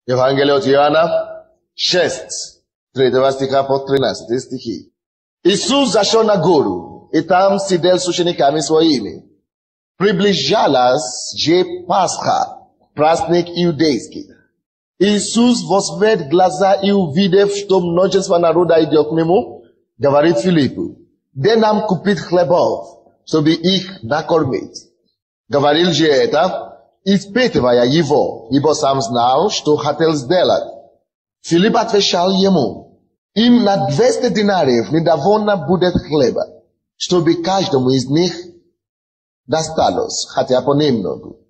Евангелие от Иоанна 6, 3 стиха по 13 стихи. Иисус зашел на гору, и там сидел с учениками своими. Приближалась же Пасха, праздник иудейский. Иисус возвел глаза и, увидев, что множество народа идет к нему, говорит Филиппу: «Дай нам купить хлебов, чтобы их накормить». Говорил же это, испытывая его, ибо сам знал, что хотел сделать. Филипп отвечал ему: «Им на 200 динариев недовольно будет хлеба, чтобы каждому из них досталось, хотя понемногу».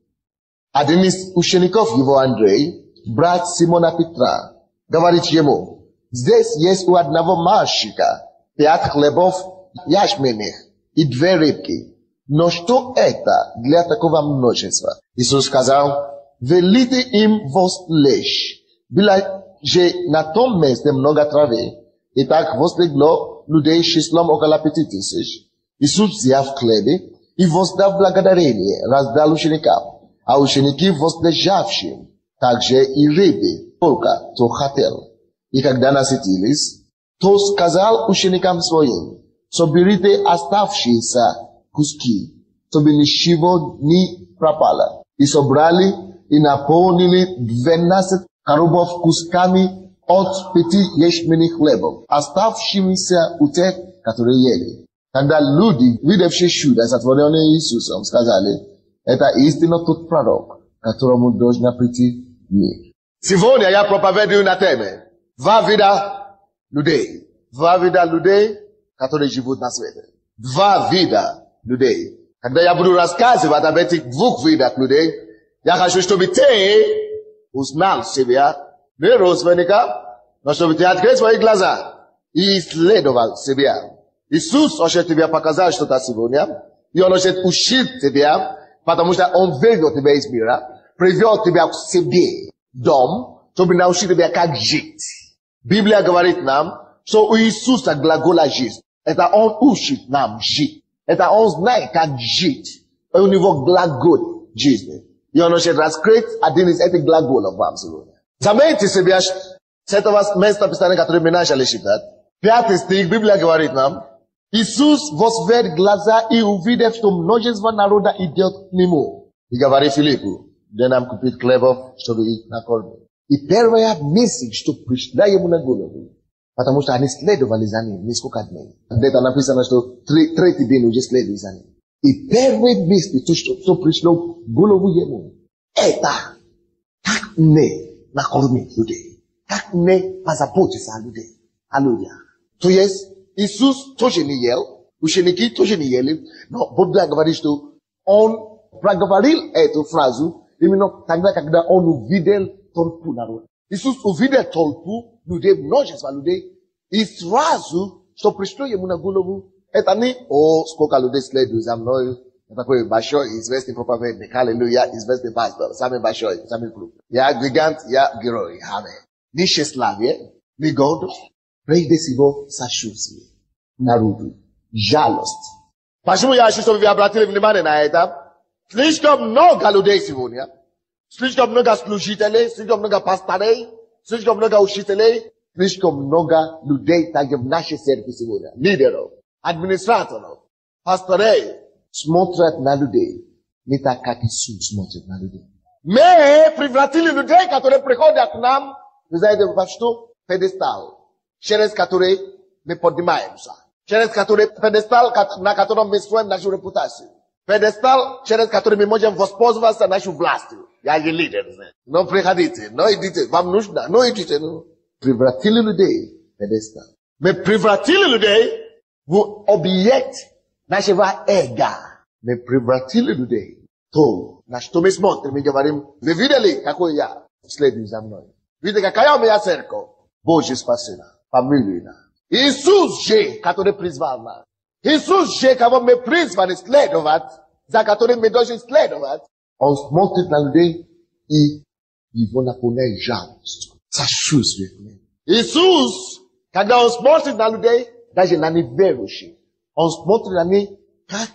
Один из учеников его, Андрей, брат Симона Петра, говорит ему: «Здесь есть у одного мальчика 5 хлебов ячменных и 2 рыбки. Но что это для такого множества?» Иисус сказал: «Велите им возлечь». Было же на том месте много травы. И так возлегло людей числом около 5000. Иисус взял хлебы и, воздав благодарение, раздал ученикам, а ученики возлежавшим также и рыбы, только кто хотел. И когда насытились, то сказал ученикам своим: «Соберите оставшиеся куски, чтобы ничего не пропало». И собрали и наполнили 12 коробов кусками от 5 ячменных хлебов, оставшимися у тех, которые ели. Тогда люди, видевшие чудо, сотворенное Иисусом, сказали: «Это истинно тот пророк, которому должна прийти мир». Сегодня я проповедую на теме 2 вида людей. 2 вида людей, которые живут на свете. 2 вида людей. Когда я буду рассказывать об этих 2 видах людей, я хочу, чтобы ты узнал себя, не родственника, но чтобы ты открыл свои глаза и исследовал себя. Иисус хочет тебе показать что-то сегодня, и Он хочет учить тебя, потому что Он вывел тебя из мира, привел тебя к себе, дом, чтобы научить тебя, как жить. Библия говорит нам, что у Иисуса глагола «жизнь». Это Он учит нам жить. Это Он знает, как жить. И у Него глагол жизни. И Он хочет раскрыть один из этих глаголов вам сегодня. Заметьте себе, с этого места Писания, которое мы начали читать, 5 стих, Библия говорит нам: Иисус возвел глаза и, увидев, что множество народа идет к Нему, и говорит Филиппу: «Дай нам купить хлебов, чтобы их накормить». И первая мысль, что пришла ему на голову, потому что они следовали за ним несколько дней. Где-то написано, что 3 день уже следует за ним. И первая мысль, что пришло в голову ему, это как мне накормить людей, как мне позаботиться о людей. Аллилуйя. То есть Иисус тоже не ел, ученики тоже не ели, но Библия говорит, что Он проговорил эту фразу именно тогда, когда Он увидел толпу народа. Иисус увидел толпу людей, множество людей, и сразу, что пришло ему на голову, это не: «О, сколько людей следует за мной». Это такой большой, известный проповедник. Аллилуйя, известный пастор, самый большой, самый крупный. Я гигант, я герой. Аминь. Ни тщеславие, ни гордость, прежде всего сочувствие народу, жалость. Почему я хочу, чтобы вы обратили внимание на это? Слишком много людей сегодня, слишком много служителей, слишком много пасторей, слишком много учителей, слишком много людей также в нашей церкви сегодня. Лидеров, администраторов, пасторей смотрят на людей не так, как Иисус смотрит на людей. Мы превратили людей, которые приходят к нам, вы знаете, во что? Пьедестал, через который мы поднимаемся. Через который пьедестал, на котором мы строим нашу репутацию. Пьедестал, через который мы можем воспользоваться нашей властью. Я же лидер. Но приходите, но идите, вам нужно, но идите. Превратили людей в пьедестал. Мы превратили людей в объект нашего эго. Мы превратили людей в то, на что мы смотрим и говорим: «Вы видели, какой я? Следуй за мной. Видите, какая у меня церковь? Божье спасение, фамилия». Иисус же, который призвал нас. Иисус же, кого мы призваны следовать, за которым мы должны следовать. Он смотрит на людей и его наполняет жалостью, сочувствием. Иисус, когда Он смотрит на людей, даже на неверующих, Он смотрит на них как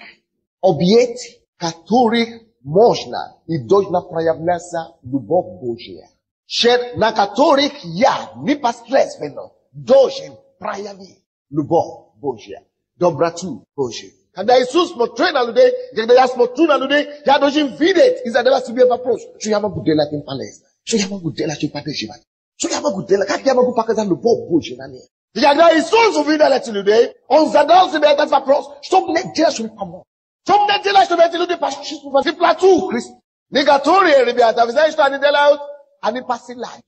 объект, который можно и должна проявляться любовь Божья. Shed na katorik ya, ni pa stres veno. Dojen, prayavi, lubo, Божия. Доброту Божию. Когда Иисус смотрел на людей, когда я смотрю на людей, я должен видеть, и задавать себе вопрос, что я могу делать им полезно? Что я могу делать им поддерживать? Что я могу делать? Как я могу показать любовь Божию на них? И когда Иисус увидел эти людей, он задал себе этот вопрос, что мне делать, чтобы помочь? Что мне делать, чтобы эти люди пошли в плату? Некоторые ребята, вы знаете, что они делают? Они посылают.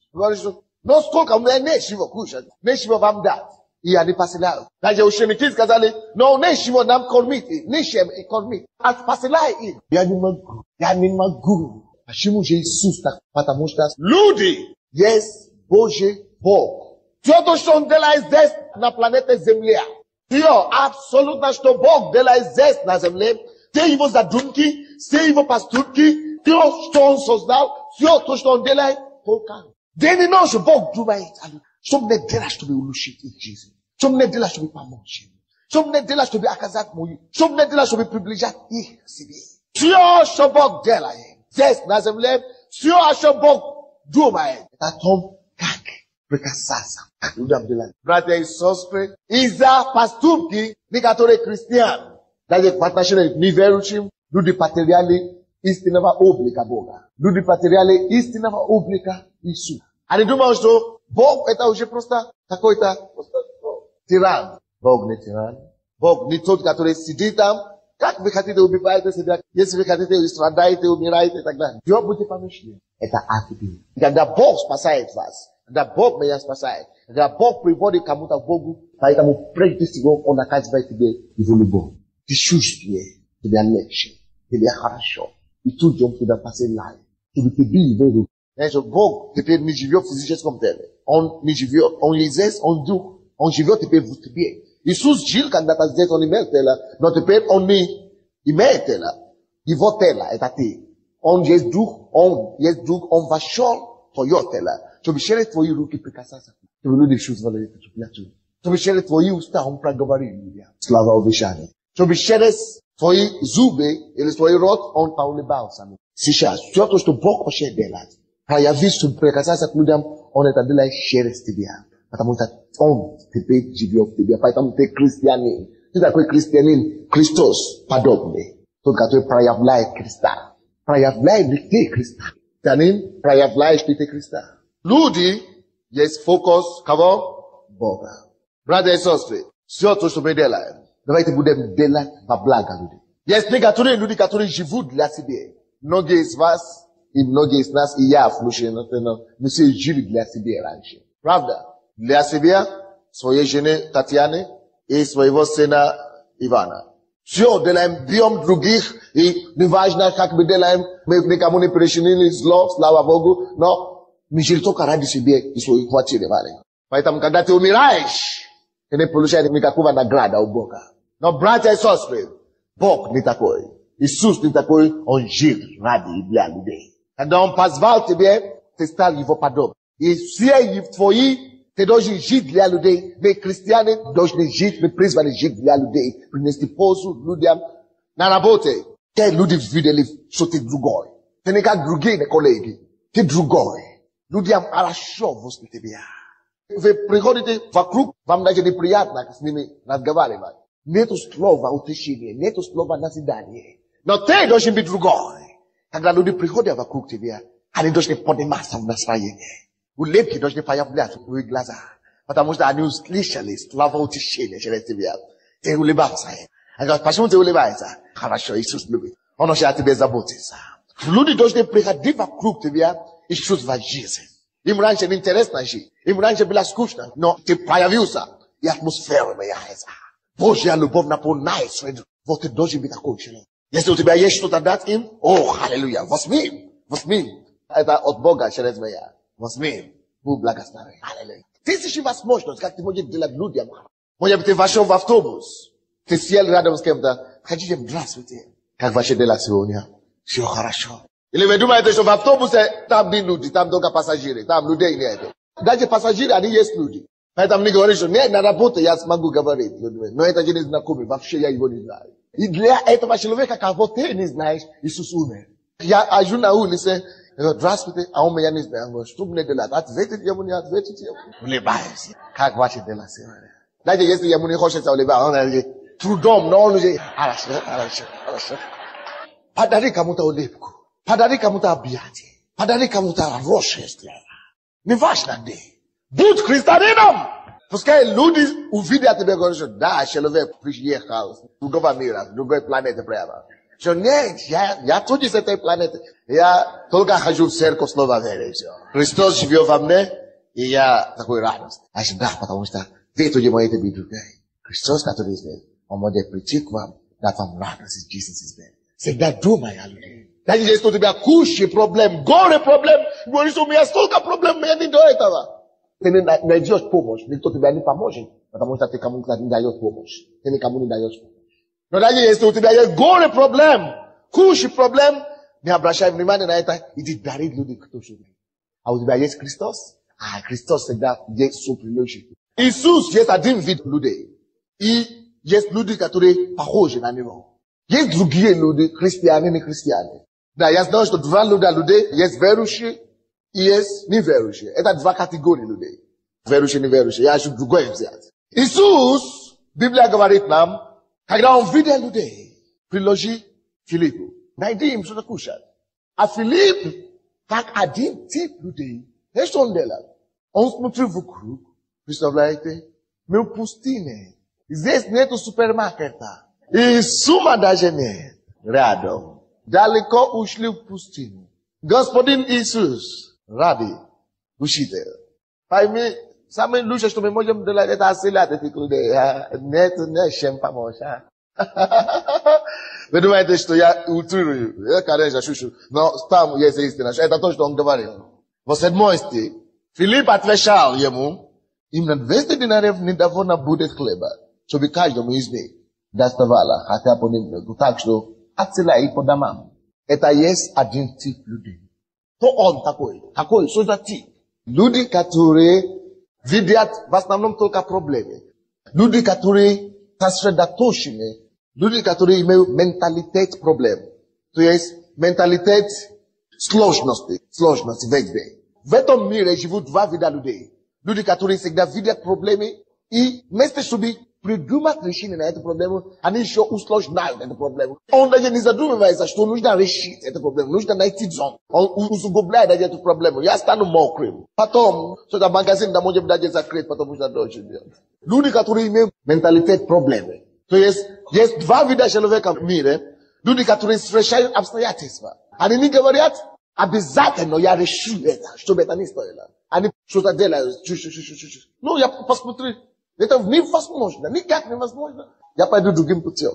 Но сколько мне нечего кушать, нечего вам дать. И они посылают. Даже ученики сказали, но нечего нам кормить, нечем и кормить. А посылай их. Я не могу. Почему же Иисус так? Потому что люди есть Божий Бог. Все то, что Он делает здесь, на планете Земля. Все, абсолютно, что Бог делает здесь, на Земле. Все Его задумки, все Его поступки, все, что Он создал, все то, что Он делает, только. День и ночь Бог думает. Что мне делать, чтобы улучшить их жизнь? Что мне делать, чтобы помочь им? Что мне делать, чтобы оказать мою? Что мне делать, чтобы приближать их к себе? Все, что Бог делает здесь, на земле, все, что Бог думает, это о том, как прикасаться к людям делать. Братья и сестры, из-за поступки некоторых христиан, даже в отношении к неверующим, люди потеряли истинного облика Бога. Люди потеряли истинного облика Иисуса. Они думают, что Бог это уже просто какой-то тиран. Бог не тиран. Бог не тот, который сидит там. Как вы хотите убивать себя? Если вы хотите, вы страдаете, умираете и так далее. Все будете помышлять. Это атеизм. Когда Бог спасает вас, когда Бог меня спасает, когда Бог приводит кому-то к Богу, поэтому прежде всего Он оказывает тебе его любовь. Ты чувствуешь, тебе легче, тебе хорошо. И тут же Он тебя посылает, чтобы тебе его. Знаешь, Бог теперь не живет в физическом теле. Он не живет, Он есть, Он дух. Он живет теперь в тебе. Иисус жил когда-то здесь, Он имел тело, но теперь Он не имеет тело. Его тело, это ты. Он есть дух, Он вошел в твое тело. Чтобы через твои руки прикасаться. Чтобы люди чувствовали эту теплоту. Чтобы через твои уста Он проговорил людям. Слава обещания. Чтобы через твои зубы или твой рот Он поулыбался. Сейчас, все то, что Бог хочет делать. Проявить, чтобы прикасаться к людям, Он это делает через тебя. Потому что Он теперь живет в тебе. Поэтому ты христианин. Ты такой христианин, Христос подобный. Тот, который проявляет Христа. Проявляет ли ты Христа? Христианин, проявляешь ли ты Христа? Люди есть фокус кого? Бога. Братья и сестры, все то, что мы делаем, давайте будем делать во благо людей. Есть некоторые люди, которые живут для себя. Многие из вас и многие из нас, и я, мы все жили для себя раньше. Правда? Для себя, своей жены Татьяны и своего сына Ивана. Все делаем, бьем других, и неважно, как мы делаем, мы никому не причинили зло, слава Богу, но мы жили только ради себя и своей квартиры. Поэтому, когда ты умираешь, ты не получаешь никакого награда у Бога. Но, братья и сестры, Бог не такой. Иисус не такой, Он жил ради для людей. Когда Он позвал тебя, ты стал Его подобным. И все твои ты должен жить для людей. Мы, христиане, должны жить, мы призваны жить для людей. Принести пользу людям на работе. Те люди видели, что ты другой. Ты не как другие коллеги. Ты другой. Людям хорошо возле тебя. Вы приходите вокруг, вам даже неприятно с ними разговаривать. Нету слова утешения, нету слова назидания. Но ты должен быть другой. Когда люди приходят вокруг тебя, они должны подниматься в настроение. Улыбки должны появляться в твоих глазах. Потому что они услышали слова утешения через тебя. Ты улыбался. Они говорят, почему ты улыбаешься? Хорошо, Иисус любит. Он очень о тебе заботится. Люди должны приходить вокруг тебя и чувствовать жизнь. Им раньше не интересно жить. Им раньше было скучно. Но ты появился, и атмосфера меняется. Божья любовь наполняет среду. Вот ты должен быть такой человек. Если у тебя есть что-то дать им, о, аллилуйя, возьми. Это от Бога через меня. Возьми, будь благословен. Аллилуйя. Тысячи возможностей, как ты можешь делать людям. Может быть, ты вошел в автобус. Ты сел рядом с кем-то. Скажите, здравствуйте. Как ваши дела сегодня? Все хорошо. Или вы думаете, что в автобусе там не люди, там только пассажиры, там людей нет. Даже пассажиры, они есть люди. Поэтому не говоришь, что нет, на работе я смогу говорить. Но это же не знакомый, вообще я его не знаю. И для этого человека, кого ты не знаешь, Иисус умер. Я хожу на улице, Я говорю, здравствуйте, а он меня не знает. Он говорит, что мне делать? Ответить ему, не ответить ему. Улыбаюсь. Как ваши дела сегодня? Даже если ему не хочется улыбаться, он говорит, трудом, но он уже, хорошо. Подари кому-то улыбку. Подари кому-то объятие. Подари кому-то рошествие. Неважно где. Будь христианином. Пускай люди увидят тебя и говорят, да, человек приехал с другого мира, с другой планеты прямо. Что нет, я тоже с этой планеты. Я только хожу в церковь Слова Веры. Все. Христос живет во мне, и я такой радость. Значит, да, потому что вы тоже можете быть другой. Христос, который здесь, он может прийти к вам, дать вам радость, Jesus is there. Всегда думай о людях. Даже если у тебя куча проблем, горе проблем, говоришь, у меня столько проблем, мне не до этого. Ты не найдешь помощь, никто тебе не поможет, потому что ты кому-то не даешь помощь. Ты никому не даешь помощь. Но даже если у тебя есть горе проблем, куча проблем, не обращай внимания на это, иди дарить людям, кто живет. А у тебя есть Христос? А Христос всегда есть супрелюдный. Иисус есть один вид людей. И есть люди, которые похожи на него. Есть другие люди, христиане, не христиане. Да, я знаю, что два людей, есть верующие и есть неверующие. Это два категории людей. Верующие и неверующие. Я хочу другое взять. Иисус, Библия говорит нам, когда он видел людей, приложи Филиппу. Найди им что-то кушать. А Филипп, как один тип людей, что он делал? Он смотрел вокруг, представляете? Мы в пустыне. Здесь нету супермаркета. И сумма даже нет. Рядом. Далеко ушли в пустыню. Господин Иисус, Раби, учитель. Пойми, самое лучшее, что мы можем делать, это осилять этих людей. Нет, чем помочь. Вы думаете, что я утрирую? Я, конечно, шучу. Но там есть истина. Это то, что он говорил. В 7 стих. Филипп отвечал ему, именно 200 динаров недовольно будет хлеба, чтобы каждому из них доставало, хотя по ним, так что отсылай по домам. Это есть один тип людей. То он такой. Какой? Что за тип? Люди, которые видят в основном только проблемы. Люди, которые сосредоточены. Люди, которые имеют менталитет проблем. То есть менталитет сложности везде. В этом мире живут два вида людей. Люди, которые всегда видят проблемы и вместо чтобы придумать решение на эту проблему, они еще усложняют эту проблему. Он даже не задумывается, что нужно решить эту проблему, нужно найти зон. Он усугубляет эту проблему. Я стану мокрым. Потом, что-то магазин может даже закрыть, потому что дождь идет. Люди, которые имеют менталитет проблемы. То есть два вида человека в мире. Люди, которые встречают обстоятельства. Они не говорят, обязательно я решу это, чтобы это не стоило. Они что-то делают. Ну, я посмотрю. Это невозможно. Никак невозможно. Я пойду другим путем.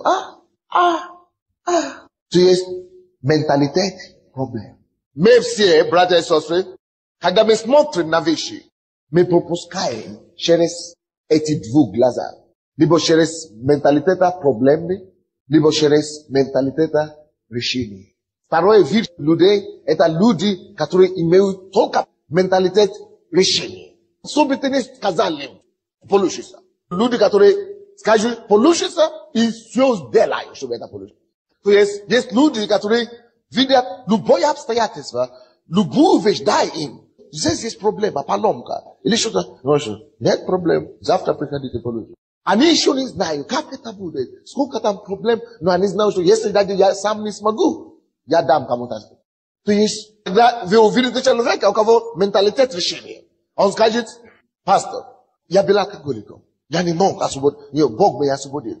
То есть менталитет проблем. Мы все, братья и сестры, когда мы смотрим на вещи, мы пропускаем через эти двух глаза. Либо через менталитет проблемы, либо через менталитет решений. Второй вид людей, это люди, которые имеют только менталитет решения. Что бы ты ни сказали, получится. Люди, которые скажут, получится, и все сделают, чтобы это получилось. То есть люди, которые видят любое обстоятельство, любую вещь, дай им. Здесь есть проблема, поломка. Или что-то. Нет проблем, завтра приходите получить. Они еще не знают, как это будет, сколько там проблем, но они знают, что если даже я сам не смогу, я дам кому-то. То есть, когда вы увидите человека, у кого менталитет решения, он скажет, пастор, я был алкоголиком, я не мог освободить, Бог меня освободил.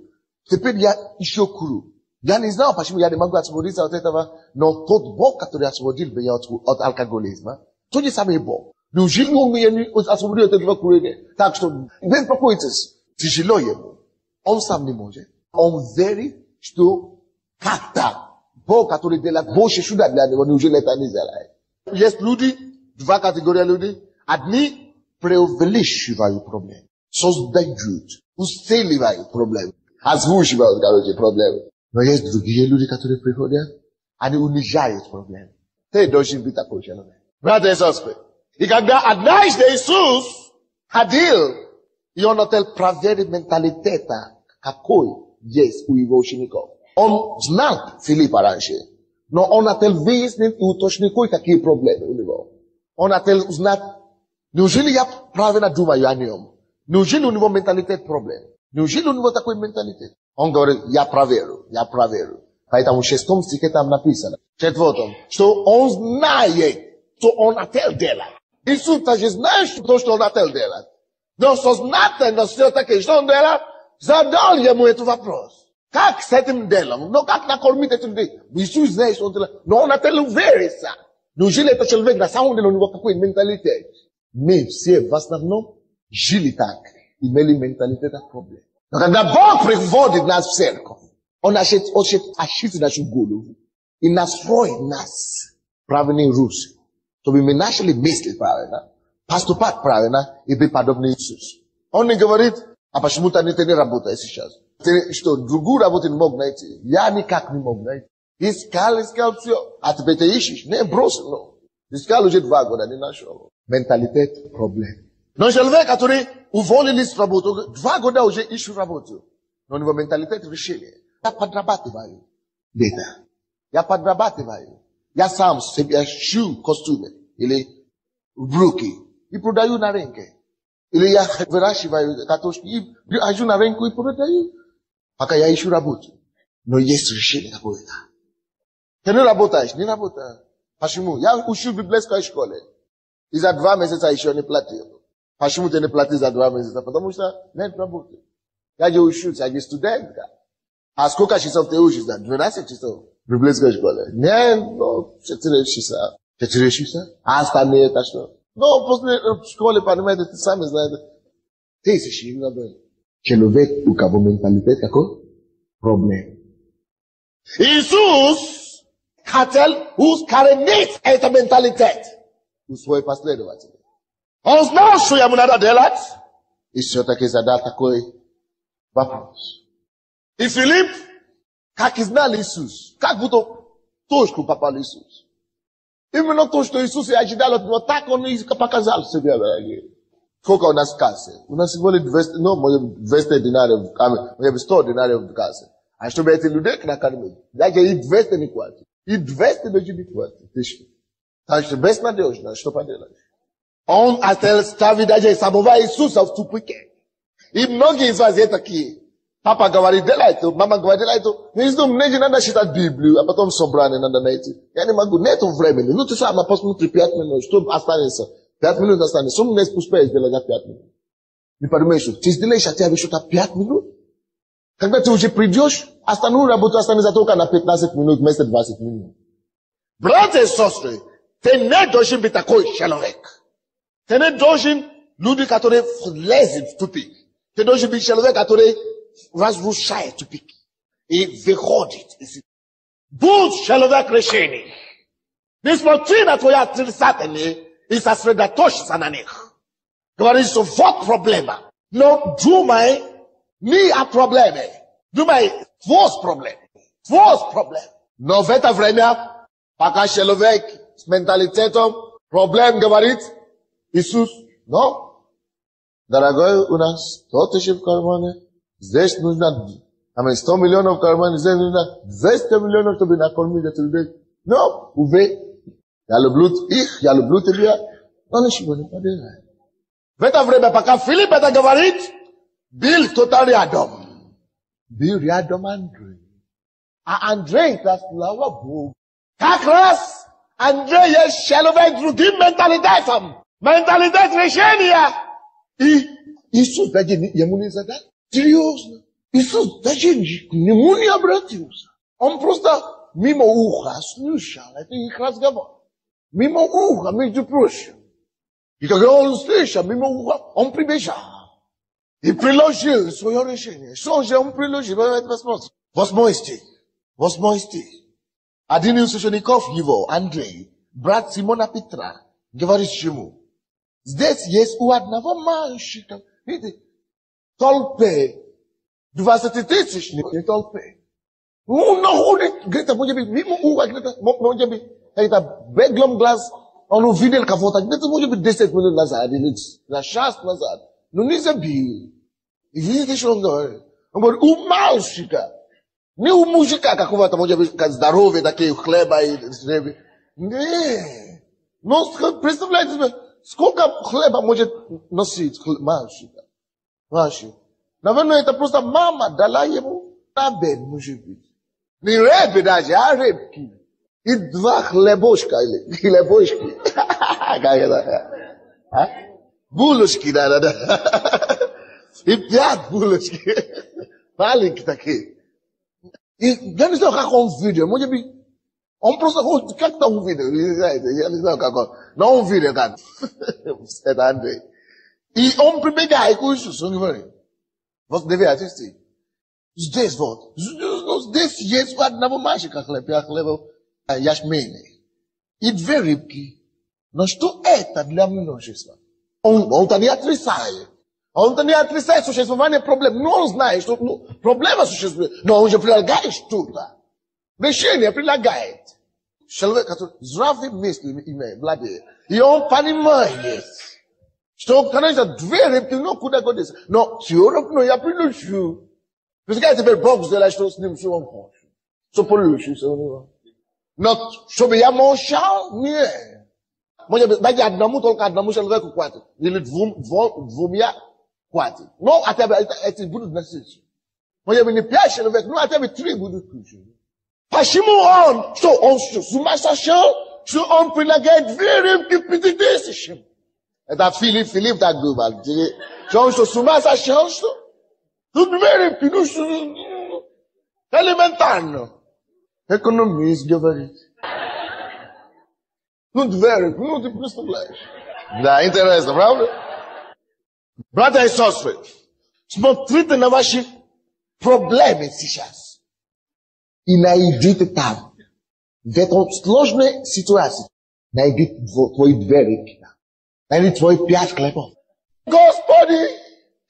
Теперь я еще курю. Я не знаю, почему я не могу освободиться от этого, но тот Бог, который освободил меня от алкоголизма, тот же самый Бог. Неужели он меня не освободил от этого курения? Так что, не беспокойтесь. Тяжело ему. Он сам не может. Он верит, что как-то Бог, который делает больше сюда для него, неужели это не сделает. Есть люди, два категории людей. Одни преувеличивают проблемы. Создают, усиливают проблемы. Озвучивают, проблемы. Но есть другие люди, которые приходят, они унижают проблемы. Ты должен быть такой человек. Братья и сестры. И когда однажды Иисус ходил, и он хотел проверить менталитета, какой есть у его учеников. Он знал Филиппа раньше. Но он отел выяснит и уточнит, какие проблемы у него. Он отел узнать, неужели я правильно думаю о нем? Неужели у него менталитет проблем? Неужели у него такой менталитет? Он говорит, я проверю. Поэтому в 6 стихе там написано, в 4, что он знает, что он отел делать. Иисус также знает, что он отел делать. Но сознательно все-таки, что он делает, задал ему этот вопрос. Как с этим делом? Но как накормить этим делом? Иисус знает, что он делает. Но он отел уверится. Неужели это человек, на самом деле, у него какой менталитет? Мы все в основном жили так, имели менталитет от проблем. Но когда Бог приводит нас в церковь, он хочет ошибить нашу голову и настроить нас в правильный русло, чтобы мы начали мыслить правильно, поступать правильно и быть подобны Иисусу. Он не говорит, а почему ты не работаешь сейчас? Ты что, другую работу не мог найти? Я никак не мог найти. Искал все. А теперь ты ищешь? Не, бросил, но. Искал уже 2 года, не нашел. Менталитет проблем. Но человек, который уволили с работы, 2 года уже ищут работу. Но у него менталитет решения. Я подрабатываю где-то. Я сам себе шью костюмы или брюки и продаю на рынке. Или я выращиваю картошки и хожу на рынку и продаю. Пока я ищу работу. Но есть решение какое-то. Ты не работаешь, не работаешь. Почему? Я учу в библейской школе. И за 2 месяца еще не платил. Почему ты не платишь за 2 месяца? Потому что нет работы. Я же учусь, я же студентка. А сколько часов ты учишься? 12 часов в библейской школе. Нет, 4 часа. 4 часа? А остальные это что? Но после школы, понимаете, ты сами знаете. Тысячи надо. Человек, у кого менталитет какой? Проблем. Иисус хотел ускоренить эту менталитет у своих последователей. Он знал, что ему надо делать. И все-таки задал такой вопрос. И Филипп, как и знал Иисус, как будто точку попал Иисус. Именно то, что Иисус и ожидал, но так он и показал себе. Сколько у нас в кассе? У нас всего 200 динаров, мы 100 динаров в кассе. А чтобы эти людей накормить, даже и 200 не хватит. И 200 даже не хватит. Так что безнадежно, что поделать. Он хотел ставить даже самого Иисуса в тупике. И многие из вас такие. Папа говорит, делай это, мама говорит, делай это. Мне же надо читать Библию, а потом собрание надо найти. Я не могу, нету времени. Ну ты сам посмотри 5 минут, что останется. 5 минут останется. Что мне успеешь сделать за 5 минут? Не понимаешь, ты сделаешь хотя бы что-то 5 минут? Когда ты уже придешь, остальную работу останется только на 15 минут вместо 20 минут. Братья и сестры, ты не должен быть такой человек. Ты не должен люди, которые лезут в тупик. Ты должен быть человек, который разрушает тупик и выходит. Будь человек решений. Не смотри на твои отрицательные и сосредоточься на них. Говорит, что вот проблема. Но думай не о проблеме. Думай, твой проблем. Но в это время, пока человек с менталитетом проблем говорит, Иисус, но, дорогой, у нас 100 тысяч в кармане, здесь нужно, 100 миллионов в кармане, здесь нужно 200 миллионов, чтобы накормить этих людей. Но, увы, я люблю их, я люблю тебя, но ничего не поделать. В это время, пока Филипп это говорит, был кто-то рядом. Был рядом Андрей. А Андрей, это слава Богу. Как раз Андрей есть человек другим менталитетом. Менталитет решения. И Иисус даже ему не задал. Серьезно. Иисус даже к нему не обратился. Он просто мимо уха слушал это их разговор. Мимо уха, между прочим. И когда он слышал мимо уха, он прибежал. И приложил свое решение. Что же он приложил? Давайте посмотрим. 8 стих. Один из учеников его, Андрей, брат Симона Петра, говорит ему, здесь есть у одного мальчика, видите, толпе, 20-тысячной толпе. Он находит, где-то, может быть, мимо уха, где-то, может быть, это беглом глаз, он увидел кого-то, где-то, может быть, 10 минут назад, или на час назад. Но не забил. И видите, что он говорит? Он говорит, у мальчика Nie u muzika, какого-то, может быть, как здоровье, такие хлеба и рыбы. Не. Но представляете себе, сколько хлеба может носить мальчика? Мальчик. Наверное, это просто мама дала ему на бед, может быть. Не рыбы даже, а рыбки. И 2 хлебушка или хлебушки. Как это? А? Булочки, да. И 5 булочки. Маленькие такие. И я не знаю, как он видел. Может быть, он просто, как-то он видел. Я не знаю, как он. Но он видел как. Это Андрей. И он прибегает к Иисусу. Он говорит, вот 9 стих. Здесь вот. Здесь есть одного мальчика хлеба ячменный. И 2 рыбки. Но что это для множества? Он-то не отрицает. Он-то не отрицает существование проблем. Но он знает, что проблема существует. Но он же прилагает что-то. Решение прилагает. Человек, который здравые мысли имеет, владеет. И он понимает, что, конечно, 2 рыбки, куда годится. Но все равно я приношу. Пускай теперь Бог сделает, что с ним все он хочет. Что получится у него. Но чтобы я молчал, нет. Может быть, даже только одному человеку хватит. Или 2 хватит. Но хотя бы эти будут носить. Может быть, не 5 человек, но хотя бы 3 будут кушать. Почему он? Что он с ума сошел? Что он прилагает 2 рыбки 5000? Это Филипп так говорил. Что он с ума сошел, что? Тут 2 рыбки, элементарно. Экономист говорит. 2 рыбки, ты представляешь. Да, интересно, правда? Братья и сестры, смотрите на ваши проблемы сейчас. И найдите там, в этой сложной ситуации, найдите твои 2 рыбки. Найдите твои 5 хлебов. Господи,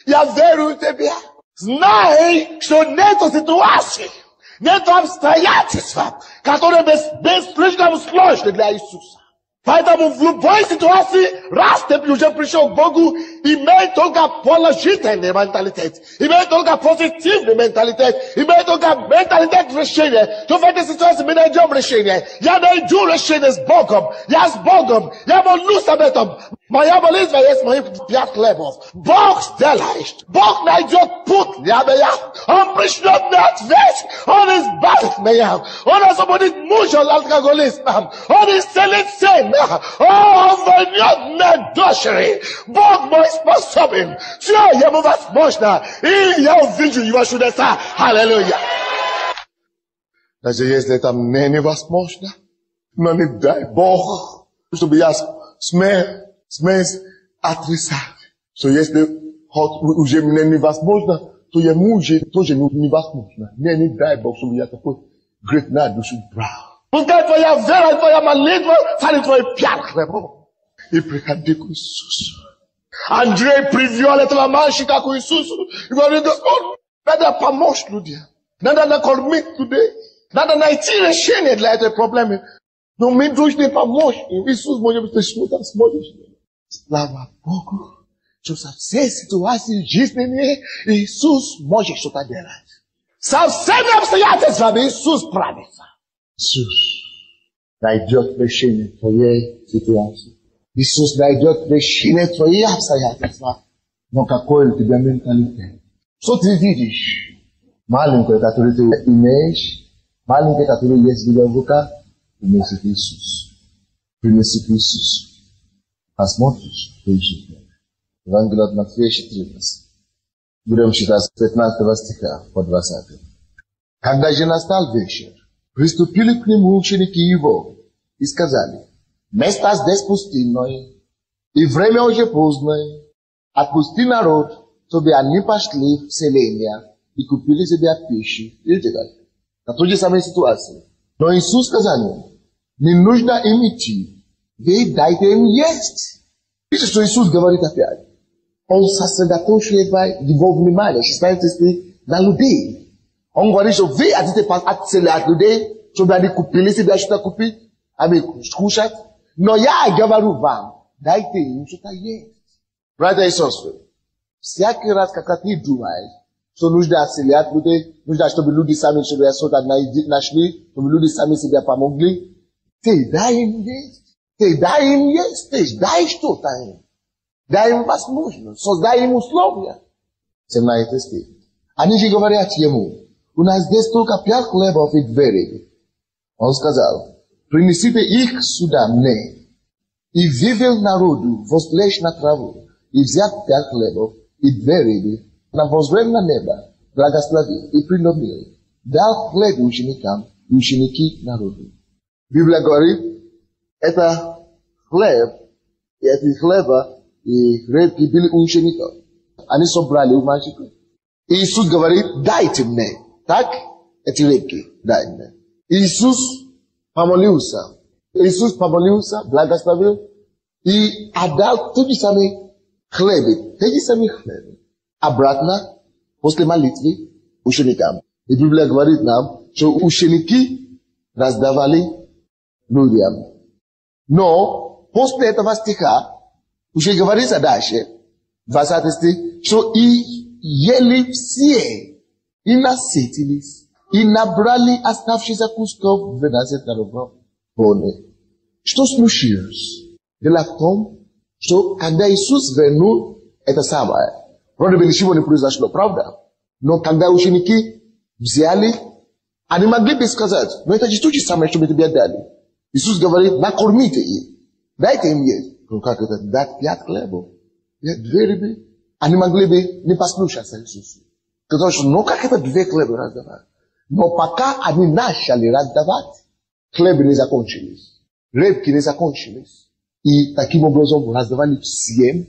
я верю в Тебя. Знай, что нету ситуации, нету обстоятельства, которые слишком сложны для Иисуса. Поэтому в любой ситуации, раз ты уже пришел к Богу, имей только положительный менталитет, имей только позитивный менталитет, имей только менталитет решения, что в этой ситуации мы найдем решение. Я найду решение с Богом, я с Богом, я молюсь об этом. Моя молитва есть мои 5 хлебов. Бог сделает, Бог найдет путь для меня, Он пришлет мне ответ, Он избавит меня, Он освободит мужа от алкоголизма, Он исцелит сына. Он вернет мне дочери. Бог мой способен. Все ему возможно. И я увижу его чудеса. Аллилуйя. Даже если это мне невозможно, но не дай Бог, чтобы я смел отрицать. Что если уже мне невозможно, то ему уже тоже невозможно. Мне не дай Бог, чтобы я такой грех на душу брал. Пускай твоя вера, твоя молитва станет твоей 5 хлебов. И приходи к Иисусу. Андрей привел этого мальчика к Иисусу. И говорит, Господь, надо помочь людям. Надо накормить людей. Надо найти решение для этой проблемы. Но мы должны помочь им. Иисус, может быть, ты что-то сможешь. Слава Богу, что со всей ситуацией жизненной Иисус может что-то делать. Со всеми обстоятельствами Иисус справится. Иисус найдет решение твоей ситуации. Иисус найдет решение твоих обстоятельств. Но какой у тебя менталитет? Что ты видишь? Маленькое, которое ты имеешь, маленькое, которое есть в твоих руках, принеси к Иисусу. Принеси к Иисусу. Посмотришь, ты живешь. Евангелие от Матфея 14. Будем читать с 15 стиха по 20. Когда же настал вечер, приступили к нему ученики его и сказали, место здесь пустынное, и время уже поздное, отпусти народ, чтобы они пошли в селения и купили себе пищи. Видите как? На той же самой ситуации. Но Иисус сказал им, не нужно им идти, вы дайте им есть. Видите, что Иисус говорит опять? Он сосредоточивает его внимание, 16 стих, на людей. Он говорит, что вы хотите отселять людей, чтобы они купили себе что-то купить, кушать. Но я говорю вам, дайте им что-то есть. Братья и сестры, всякий раз, когда ты думаешь, что нужно отселять людей, нужно, чтобы люди сами что-то нашли, чтобы люди сами себе помогли. Ты дай им есть, ты дай что-то им. Дай им возможность, создай им условия. 17 стих. Они же говорят ему, у нас здесь только 5 хлебов и 2 рыбы. Он сказал, принесите их сюда мне. И велел народу возлечь на траву, и взять 5 хлебов и 2 рыбы, воззрел на небо, благословил и преломил, дал хлеб ученикам и ученики народу. Библия говорит, это хлеб, и эти хлеба и рыбки были у учеников. Они собрали у мальчика. И Иисус говорит, дайте мне. Так, эти рыбки, дай мне. Иисус помолился, благословил и отдал те же самые хлебы, обратно после молитвы ученикам. И Библия говорит нам, что ученики раздавали людям. Но после этого стиха уже говорится дальше, 20 стих, что и ели все, и насытились, и набрали оставшиеся кусков 12 коробов полных. Что случилось? Дело в том, что когда Иисус вернул, это самое. Вроде бы ничего не произошло, правда? Но когда ученики взяли, они могли бы сказать, но это же то же самое, что мы тебе дали. Иисус говорит, накормите их, дайте им есть. Ну как это, дать 5 хлебов, 2 рыбы? Они могли бы не послушаться Иисусу. Потому что, ну как это 2 хлеба раздавать? Но пока они начали раздавать, хлебы не закончились, рыбки не закончились. И таким образом раздавали всем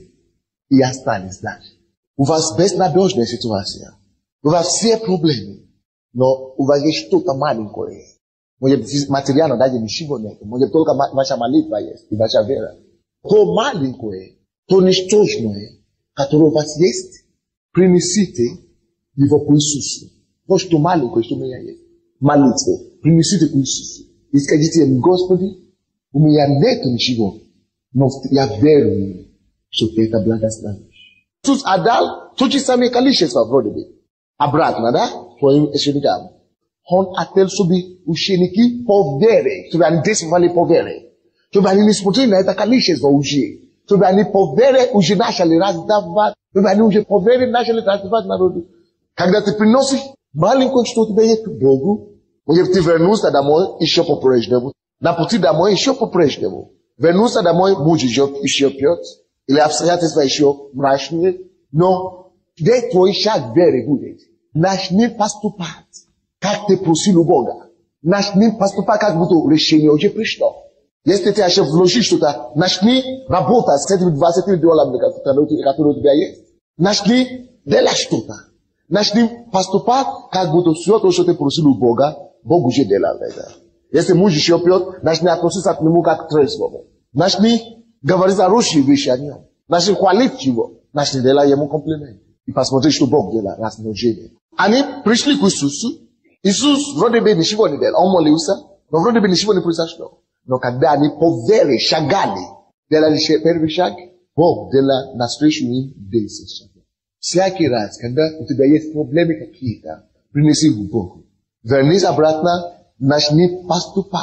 и остались дальше. У вас безнадежная ситуация. У вас все проблемы. Но у вас есть что-то маленькое. Может быть, материально даже ничего нет. Может, только ваша молитва есть и ваша вера. То маленькое, то ничтожное, которое у вас есть, принесите его к Иисусу. Вот что маленькое, что у меня есть. Молитва. Принесите к Иисусу. И скажите им, Господи, у меня нет ничего, но я верю, что ты это благословишь. Иисус отдал то же самое количество вроде бы. Обратно, да? Своим ученикам. Он отдал, чтобы ученики по вере, чтобы они действовали по вере. Чтобы они не смотрели на это количество уже. Чтобы они по вере уже начали раздавать. Чтобы они уже по вере начали раздавать народу. Когда ты приносишь маленькое, что у тебя есть к Богу, может, ты вернулся домой еще по-прежнему. На пути домой еще по-прежнему. Вернулся домой, муж еще пьет. Или обстоятельства еще мрачные. Но где твой шаг веры будет? Начни поступать, как ты просил у Бога. Начни поступать, как будто решение уже пришло. Если ты еще вложишь что-то, начни работать с этими $20, которые у тебя есть. Начни делать что-то. Начни поступать, как будто все то, что ты просил у Бога, Бог уже делал это. Если муж еще пьет, начни относиться к нему как к трезвому. Начни говорить хорошие вещи о нем. Начни хвалить его. Начни делать ему комплименты. И посмотри, что Бог делает размножение. Они пришли к Иисусу. Иисус вроде бы ничего не делал. Он молился, но вроде бы ничего не произошло. Но когда они по вере шагали, делали первый шаг, Бог делал навстречу им 10 шагов. Всякий раз, когда у тебя есть проблемы какие-то, принеси к Богу. Вернись обратно, начни поступать,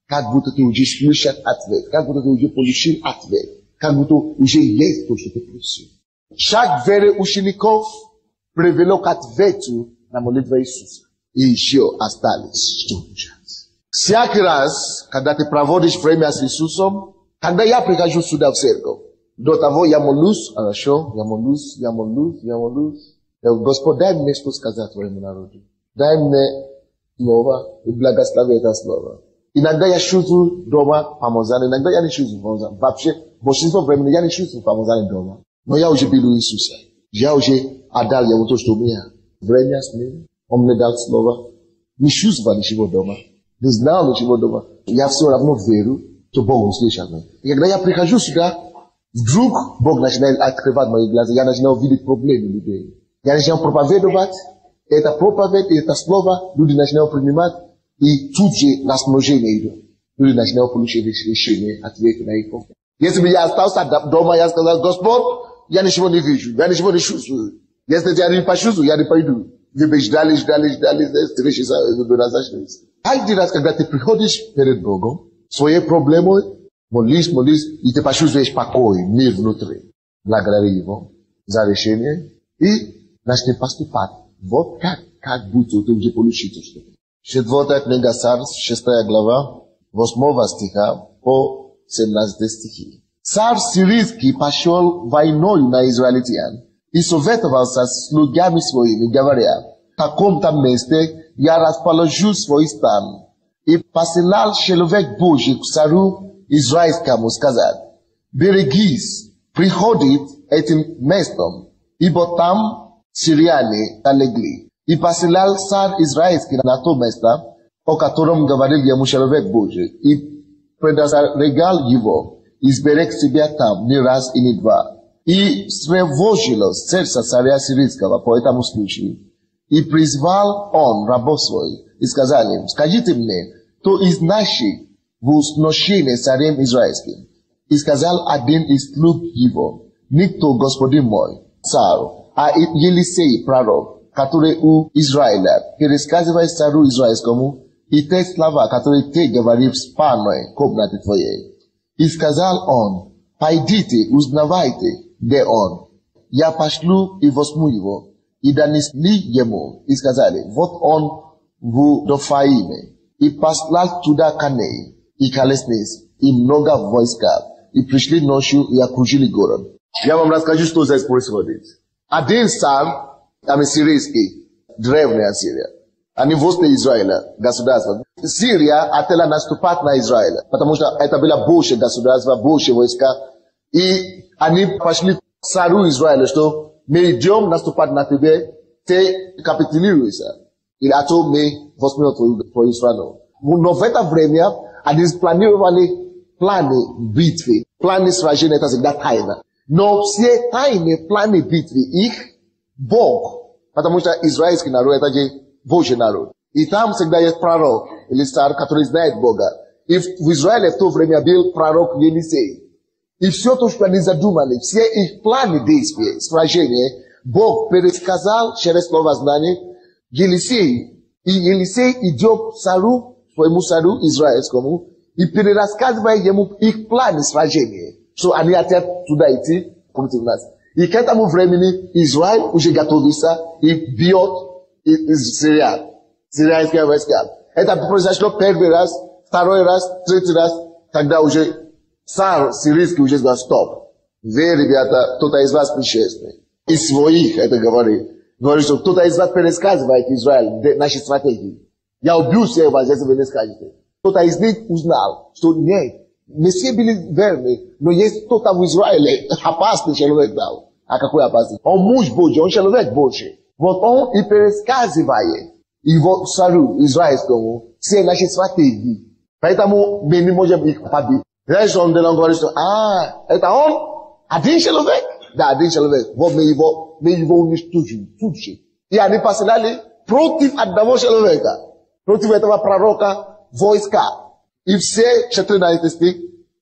как будто ты уже слышал ответ, как будто ты уже получил ответ, как будто уже есть то, что ты просил. Шаг веры учеников привело к ответу на молитву Иисуса. И еще остались стучать. Всякий раз, когда ты проводишь время с Иисусом, когда я прихожу сюда в церковь, до того я молюсь, хорошо, я молюсь. Господь, дай мне что сказать твоему народу. Дай мне слово и благослови это слово. Иногда я чувствую дома помазание, иногда я не чувствую помазание. Вообще, большинство времени я не чувствую помазание дома. Но я уже беру Иисуса. Я уже отдал ему то, что у меня. Время с ним. Он мне дал слово. Не чувствовал ничего дома. Не знал ничего дома. Я все равно верю, что Бог услышал меня. И когда я прихожу сюда, вдруг Бог начинает открывать мои глаза. Я начинаю видеть проблемы людей. Я начинаю проповедовать. Это проповедь, это слово, люди начинают принимать. И тут же размножение идет. Люди начинают получить решение, ответы на их проблемы. Если бы я остался дома, я сказал, Господь, я ничего не вижу, я ничего не чувствую. Jeste jari pashuzu, jari paidu. Gdybyś dali, tyle się zacznie. Każdy raz, когда ты приходишь перед Богом, свои проблемы, молись, и ты почувствуешь покой, мир внутри. Благодари Его за решение и начни поступать. Вот как будто ты уже получил что-то. 4 книга Царств, 6 глава, 8 стиха по 17 стихи. Царь сирийский пошел войной на израильтян и советовался с слугами своими, говоря: в таком-то месте я расположу свой стан. И посылал человек Божий к царю израильскому сказать: берегись, приходит этим местом, ибо там сирияне налегли. И посылал царь израильский на то место, о котором говорил ему человек Божий, и предостерегал его, и сберег себя там не раз и не два. И встревожилось сердце царя сирийского по этому случаю. И призвал он рабов своих, и сказал им: скажите мне, кто из наших в сношении царем израильским? И сказал один из слуг его: никто, господин мой, царь, а Елисей, пророк, который у Израиля, пересказывает царю израильскому и те слова, которые ты говоришь в спальной комнате твоей. И сказал он: пойдите, узнавайте, где он. Я пошлю и возьму его. И донесли ему, и сказали: вот он в Дофаиме. И послал туда коней и колесниц, и много войска, и пришли ночью и окружили город. Я вам расскажу, что здесь происходит. Один царь, сирийский, древняя Сирия, они возле Израиля, государство. Сирия хотела наступать на Израиль, потому что это было больше государства, больше войска. И они пошли к царю Израиля, что мы идем наступать на тебя, ты капитулируйся. Или а то мы возьмем твою страну. Но в это время они спланировали планы битвы, планы сражения, это всегда тайна. Но все тайны, планы битвы, их Бог, потому что израильский народ это же Божий народ. И там всегда есть пророк или царь, который знает Бога. И в Израиле в то время был пророк Елисей. И все то, что они задумали, все их планы действия, сражения, Бог пересказал через слово знания Елисею. И Елисей идет к царю, своему царю израильскому, и перерассказывает ему их планы сражения, что они хотят туда идти против нас. И к этому времени Израиль уже готовится и бьет из сирийские войска. Это произошло первый раз, второй раз, третий раз, тогда уже царь сирийский уже сказал: стоп. Вы, ребята, кто-то из вас причастный. Из своих это говорит. Говорит, что кто-то из вас пересказывает Израиль наши стратегии. Я убью всех вас, если вы не скажете. Кто-то из них узнал, что нет, мы все были верны, но есть кто-то в Израиле, опасный человек дал. А какой опасный? Он муж Божий, он человек Божий. Вот он и пересказывает его царю израильскому все наши стратегии. Поэтому мы не можем их побить. Знаешь, он говорит, что это он? Один человек? Да, один человек. Вот мы его уничтожим. И они посылали против одного человека, против этого пророка войска. И все 14 стих,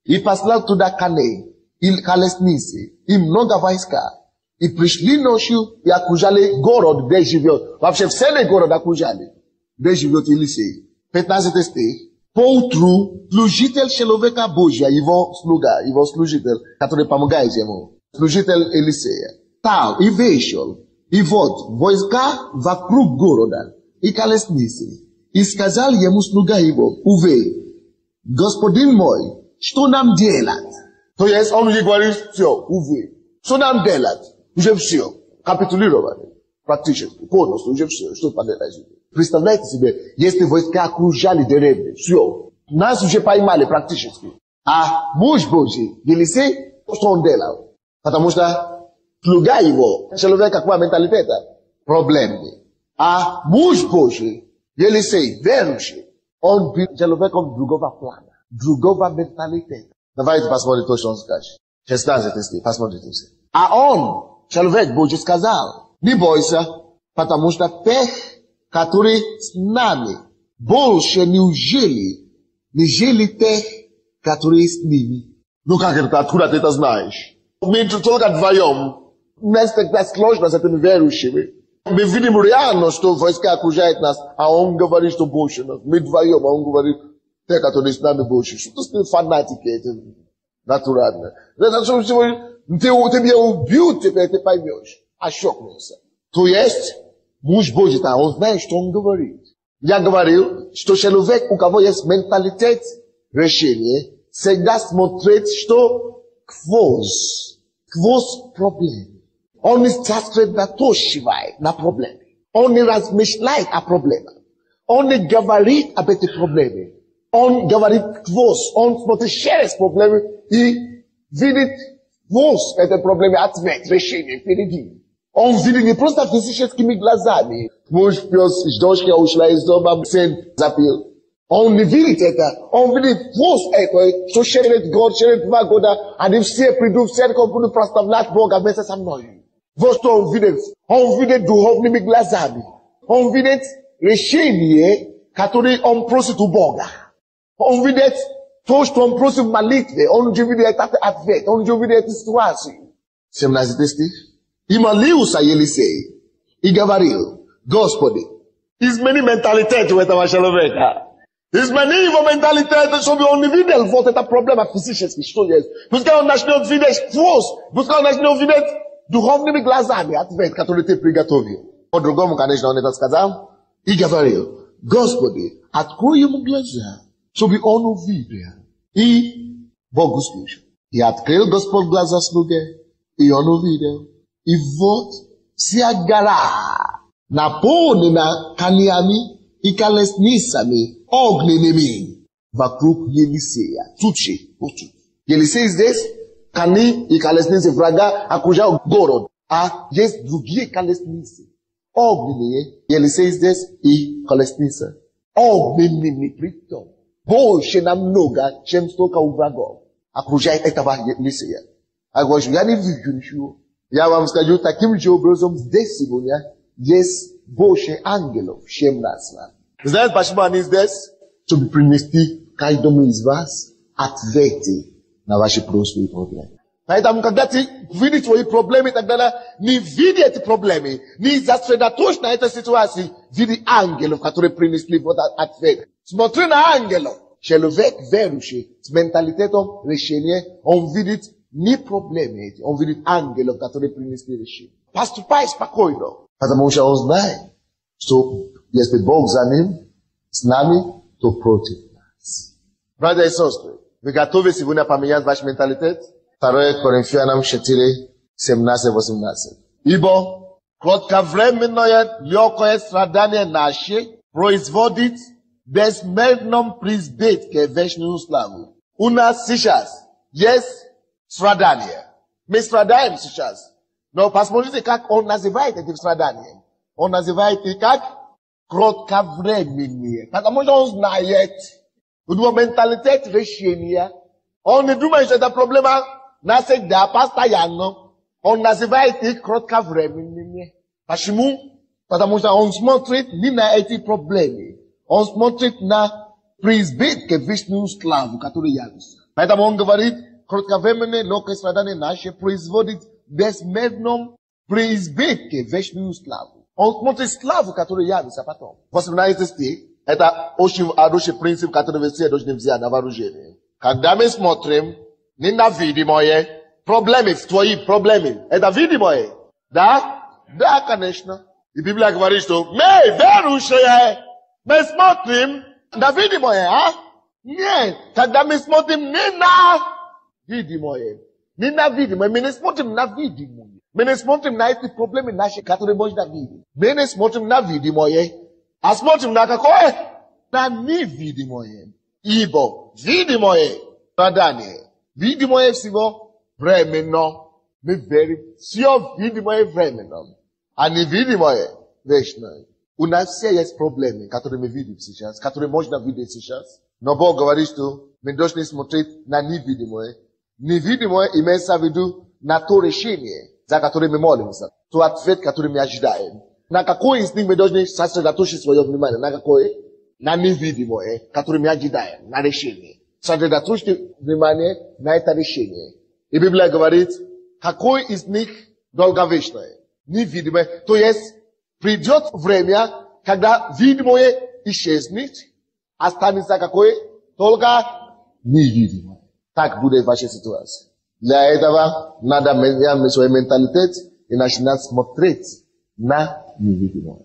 и послал туда коней, и колесницы, и много войска. И пришли ночью и окружали город, где живет. Вообще целый город окружали, где живет Елисей. 15 стих. Поутру служитель человека Божия, его слуга, его служитель, который помогает ему, служитель Елисея, стал и вышел, и вот войска вокруг города, и колесницы. И сказал ему слуга его: увы, господин мой, что нам делать? То есть он ей говорит: все, увы, что нам делать? Уже все, капитулировали, практически, полностью, уже все, что поделать. Представляете себе, если войска окружали деревни, все, нас уже поймали практически. А муж Божий, Елисей, что он делал? Потому что слуга его, человек какого менталитета? Проблемный. А муж Божий, Елисей, верующий, он был человеком другого плана, другого менталитета. Давайте посмотрим то, что он скажет. 16 стих, посмотрите все. А он, человек Божий, сказал: не бойся, потому что тех, которые с нами, больше нежели тех, которые с ними. Ну как это, откуда ты это знаешь? Мы только вдвоем. так сложно с этими верующими. Мы видим реально, что войска окружают нас, а он говорит, что больше нас. Мы вдвоем, а он говорит, те, которые с нами больше. Что с фанатики эти натурально. Ты меня убьют, теперь ты поймешь. Ошокнулся. То есть, муж Божий, а он знает, что он говорит. Я говорил, что человек, у кого есть менталитет решения, всегда смотрит, что сквозь проблемы. Он не сосредоточивает на проблеме. Он не размышляет о проблемах. Он не говорит об этих проблемах. Он говорит сквозь. Он смотрит через проблемы и видит сквозь эти проблемы ответ, решение впереди. Он видит не просто физическими глазами. Муж, пес, дочка ушла из дома, сын запил. Он не видит это. Он видит сквозь это, что через год, через 2 года, они все придут в церковь, будут прославлять Бога вместе со мной. Вот что он видит духовными глазами. Он видит решение, которое он просит у Бога. Он видит то, что он просит в молитве. Он видит этот ответ. Он видит эту ситуацию. 17 стих. И молился Елисей. И говорил, Господи, измени менталитет у этого человека. Измени его менталитет, чтобы он не видел вот это проблема физически, что есть. Пускай он начнет видеть сквозь. Пускай он начнет видеть духовными глазами ответ, который ты приготовил. По-другому, конечно, он это сказал. И говорил, Господи, открой ему глаза, чтобы он увидел. И Бог услышал. И открыл Господь глаза слуге, и он увидел. И вот вся гора наполнена камнями и колесницами огненными вокруг Елисея. Тучи. Елисей здесь, кони и колесницы врага окружают город. А есть другие колесницы. Огненные. Елисей здесь и колесница. Огненными притом. Больше намного, чем столько у врагов. Окружает этого Елисея. А говорю, я не вижу ничего. Я вам скажу, таким же образом здесь сегодня есть больше ангелов, чем нас. Знаете, почему они здесь? Чтобы принести каждому из вас ответы на ваши прошлые проблемы. Поэтому, когда ты видишь твои проблемы и так далее, не види эти проблемы, не сосредоточь на этой ситуации, види ангелов, которые принесли вот ответ. Смотри на ангелов. Человек верующий с менталитетом решения, он видит не проблемы эти, он видит ангелов, которые принесли решение. Поступай спокойно, потому что он знает, что если Бог за ним, с нами, то против нас. Братья и сестры, вы готовы сегодня поменять ваш менталитет? 2 Коринфянам 4, 17-18. Ибо кратковременное легкое страдание наше производит безмерном призбытке вечную славу. У нас сейчас есть страдания. Мы страдаем сейчас. Но посмотрите, как он называет эти страдания. Он называет их как кратковременные. Потому что он знает, у него менталитет решения. Он не думает, что это проблема навсегда, постоянно. Он называет их кратковременными. Почему? Потому что он смотрит не на эти проблемы. Он смотрит на преизбытке вечную славу, которая явится. Поэтому он говорит, кратковременное легкое страдание наше производит безмерном преизбытке вечную славу. Он смотрит славу, которая явится потом. 18 стих. Это очень хороший принцип, который вы все должны взять на вооружение. Когда мы смотрим не на видимое, проблемы, твои проблемы, это видимое. Да? Да, конечно. И Библия говорит, что мы верующие, мы смотрим на видимое, а? Нет. Когда мы смотрим не на видимое, не на видимое, мы не смотрим на видимое. Мы не смотрим на эти проблемы наши, которые можно видеть. Мы не смотрим на видимое, а смотрим на какое? На невидимое. Ибо видимое страдание. Видимое всего временно. Мы верим, все видимое временно. А невидимое вечное. У нас все есть проблемы, которые мы видим сейчас, которые можно видеть сейчас. Но Бог говорит, что мы должны смотреть на невидимое. Невидимое имеется в виду на то решение, за которое мы молимся. То ответ, который мы ожидаем. На какой из них мы должны сосредоточить свое внимание? На какое? На невидимое, которое мы ожидаем, на решение. Сосредоточьте внимание на это решение. И Библия говорит, какой из них долговечное, невидимое. То есть придет время, когда видимое исчезнет, останется какое? Только невидимое. Так будет ваша ситуация. Для этого надо менять свой менталитет и начинать смотреть на невидимое.